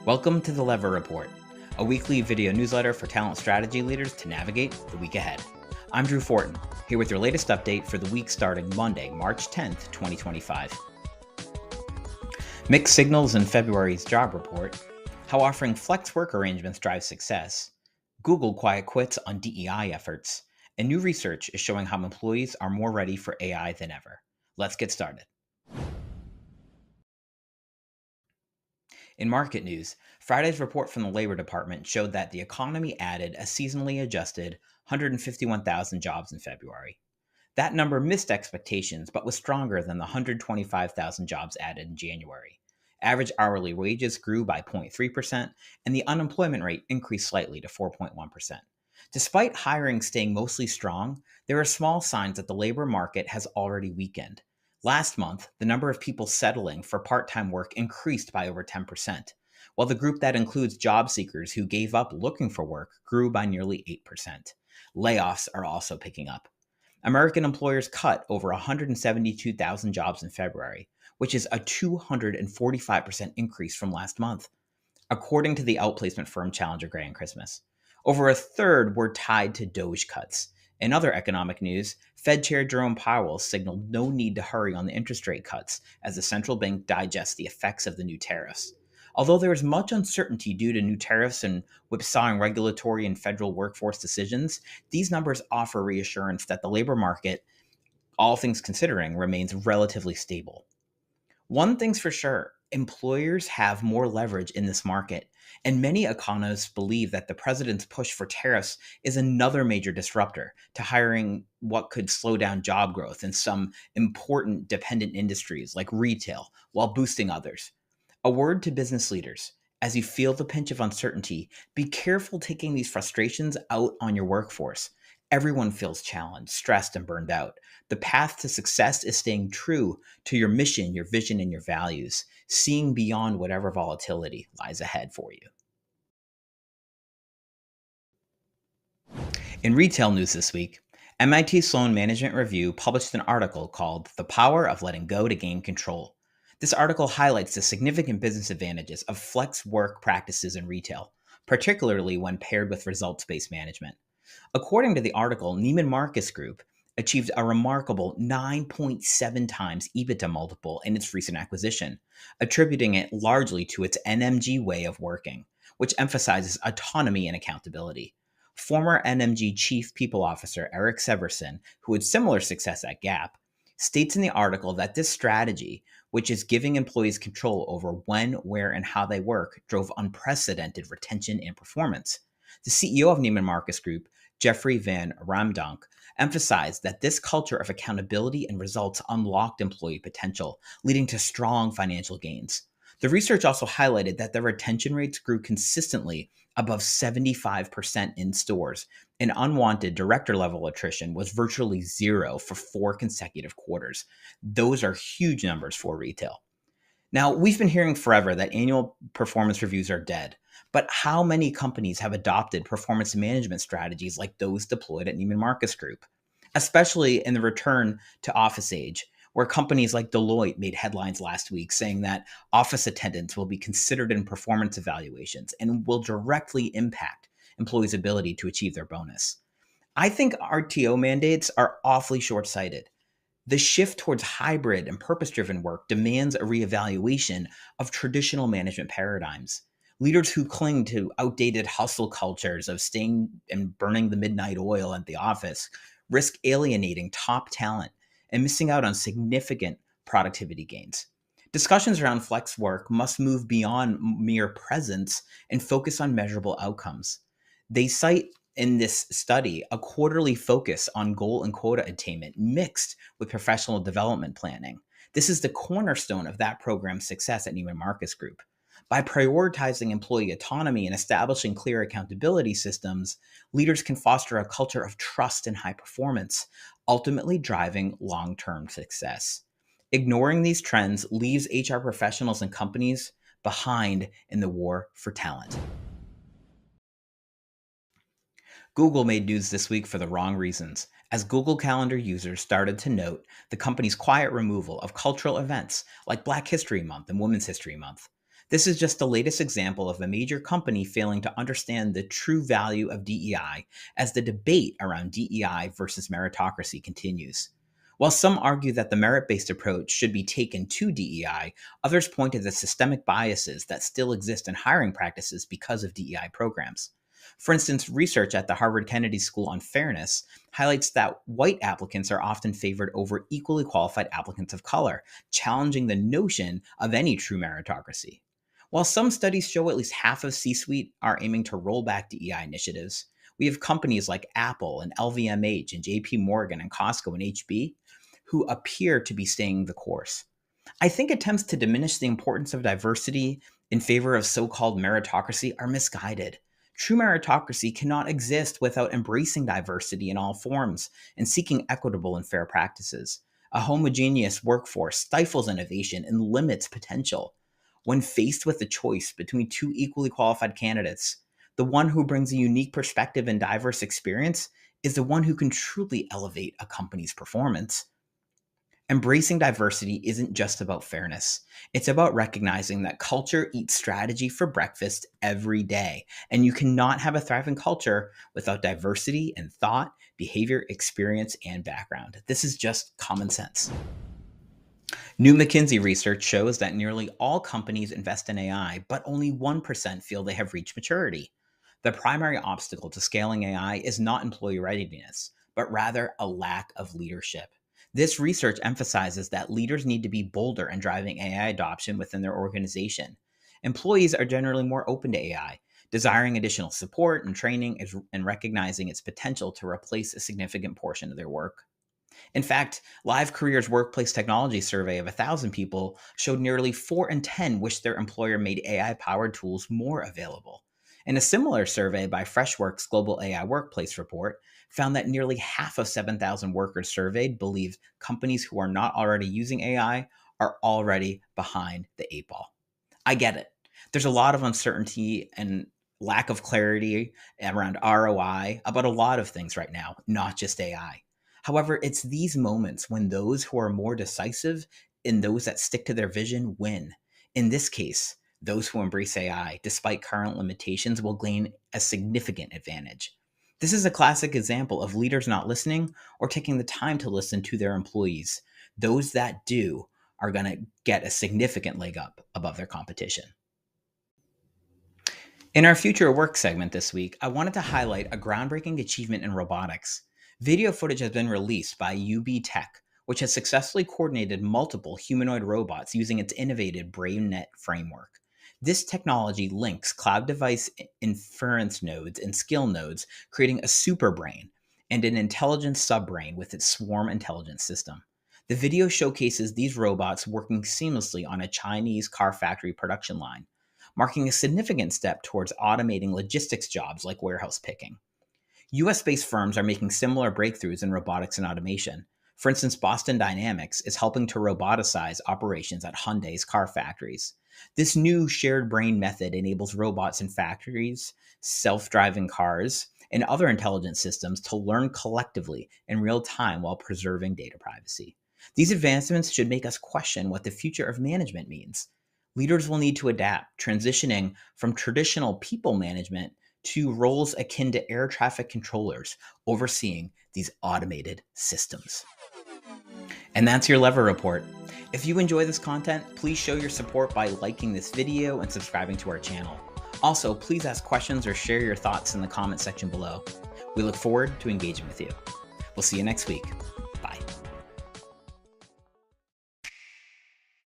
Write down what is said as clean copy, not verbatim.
Welcome to the Lever Report, a weekly video newsletter for talent strategy leaders to navigate the week ahead. I'm Drew Fortin, here with your latest update for the week starting Monday, March 10th, 2025. Mixed signals in February's job report, how offering flex work arrangements drives success, Google quiet quits on DEI efforts, and new research is showing how employees are more ready for AI than ever. Let's get started. In market news, Friday's report from the Labor Department showed that the economy added a seasonally adjusted 151,000 jobs in February. That number missed expectations, but was stronger than the 125,000 jobs added in January. Average hourly wages grew by 0.3%, and the unemployment rate increased slightly to 4.1%. Despite hiring staying mostly strong, there are small signs that the labor market has already weakened. Last month, the number of people settling for part-time work increased by over 10%, while the group that includes job seekers who gave up looking for work grew by nearly 8%. Layoffs are also picking up. American employers cut over 172,000 jobs in February, which is a 245% increase from last month, according to the outplacement firm Challenger Gray and Christmas. Over a third were tied to DOGE cuts. In other economic news, Fed Chair Jerome Powell signaled no need to hurry on the interest rate cuts as the central bank digests the effects of the new tariffs. Although there is much uncertainty due to new tariffs and whipsawing regulatory and federal workforce decisions, these numbers offer reassurance that the labor market, all things considering, remains relatively stable. One thing's for sure, employers have more leverage in this market, and many economists believe that the president's push for tariffs is another major disruptor to hiring what could slow down job growth in some important dependent industries like retail, while boosting others. A word to business leaders. As you feel the pinch of uncertainty, be careful taking these frustrations out on your workforce. Everyone feels challenged, stressed, and burned out. The path to success is staying true to your mission, your vision, and your values, seeing beyond whatever volatility lies ahead for you. In retail news this week, MIT Sloan Management Review published an article called The Power of Letting Go to Gain Control. This article highlights the significant business advantages of flex work practices in retail, particularly when paired with results-based management. According to the article, Neiman Marcus Group achieved a remarkable 9.7 times EBITDA multiple in its recent acquisition, attributing it largely to its NMG way of working, which emphasizes autonomy and accountability. Former NMG Chief People Officer Eric Severson, who had similar success at Gap, states in the article that this strategy, which is giving employees control over when, where, and how they work, drove unprecedented retention and performance. The CEO of Neiman Marcus Group, Jeffrey Van Ramdonk, emphasized that this culture of accountability and results unlocked employee potential, leading to strong financial gains. The research also highlighted that the retention rates grew consistently above 75% in stores, and unwanted director-level attrition was virtually zero for 4 consecutive quarters. Those are huge numbers for retail. Now, we've been hearing forever that annual performance reviews are dead, but how many companies have adopted performance management strategies like those deployed at Neiman Marcus Group, especially in the return to office age, where companies like Deloitte made headlines last week saying that office attendance will be considered in performance evaluations and will directly impact employees' ability to achieve their bonus. I think RTO mandates are awfully short-sighted. The shift towards hybrid and purpose-driven work demands a reevaluation of traditional management paradigms. Leaders who cling to outdated hustle cultures of staying and burning the midnight oil at the office risk alienating top talent and missing out on significant productivity gains. Discussions around flex work must move beyond mere presence and focus on measurable outcomes. They cite in this study a quarterly focus on goal and quota attainment mixed with professional development planning. This is the cornerstone of that program's success at Neiman Marcus Group. By prioritizing employee autonomy and establishing clear accountability systems, leaders can foster a culture of trust and high performance, ultimately driving long-term success. Ignoring these trends leaves HR professionals and companies behind in the war for talent. Google made news this week for the wrong reasons, as Google Calendar users started to note the company's quiet removal of cultural events like Black History Month and Women's History Month. This is just the latest example of a major company failing to understand the true value of DEI as the debate around DEI versus meritocracy continues. While some argue that the merit based approach should be taken to DEI, others point to the systemic biases that still exist in hiring practices because of DEI programs. For instance, research at the Harvard Kennedy School on Fairness highlights that white applicants are often favored over equally qualified applicants of color, challenging the notion of any true meritocracy. While some studies show at least half of C suite are aiming to roll back DEI initiatives, we have companies like Apple and LVMH and JP Morgan and Costco and HB who appear to be staying the course. I think attempts to diminish the importance of diversity in favor of so called meritocracy are misguided. True meritocracy cannot exist without embracing diversity in all forms and seeking equitable and fair practices. A homogeneous workforce stifles innovation and limits potential. When faced with the choice between two equally qualified candidates, the one who brings a unique perspective and diverse experience is the one who can truly elevate a company's performance. Embracing diversity isn't just about fairness. It's about recognizing that culture eats strategy for breakfast every day, and you cannot have a thriving culture without diversity in thought, behavior, experience, and background. This is just common sense. New McKinsey research shows that nearly all companies invest in AI, but only 1% feel they have reached maturity. The primary obstacle to scaling AI is not employee readiness, but rather a lack of leadership. This research emphasizes that leaders need to be bolder in driving AI adoption within their organization. Employees are generally more open to AI, desiring additional support and training and recognizing its potential to replace a significant portion of their work. In fact, Live Career's workplace technology survey of 1,000 people showed nearly 4 in 10 wish their employer made AI-powered tools more available. And a similar survey by Freshworks' Global AI Workplace Report found that nearly half of 7,000 workers surveyed believe companies who are not already using AI are already behind the eight ball. I get it. There's a lot of uncertainty and lack of clarity around ROI about a lot of things right now, not just AI. However, it's these moments when those who are more decisive and those that stick to their vision win. In this case, those who embrace AI, despite current limitations, will gain a significant advantage. This is a classic example of leaders not listening or taking the time to listen to their employees. Those that do are going to get a significant leg up above their competition. In our Future of Work segment this week, I wanted to highlight a groundbreaking achievement in robotics. Video footage has been released by UB Tech, which has successfully coordinated multiple humanoid robots using its innovative BrainNet framework. This technology links cloud device inference nodes and skill nodes, creating a super brain and an intelligence subbrain with its swarm intelligence system. The video showcases these robots working seamlessly on a Chinese car factory production line, marking a significant step towards automating logistics jobs like warehouse picking. US-based firms are making similar breakthroughs in robotics and automation. For instance, Boston Dynamics is helping to roboticize operations at Hyundai's car factories. This new shared brain method enables robots in factories, self-driving cars, and other intelligent systems to learn collectively in real time while preserving data privacy. These advancements should make us question what the future of management means. Leaders will need to adapt, transitioning from traditional people management to roles akin to air traffic controllers overseeing these automated systems. And that's your Lever Report. If you enjoy this content, please show your support by liking this video and subscribing to our channel. Also, please ask questions or share your thoughts in the comment section below. We look forward to engaging with you. We'll see you next week.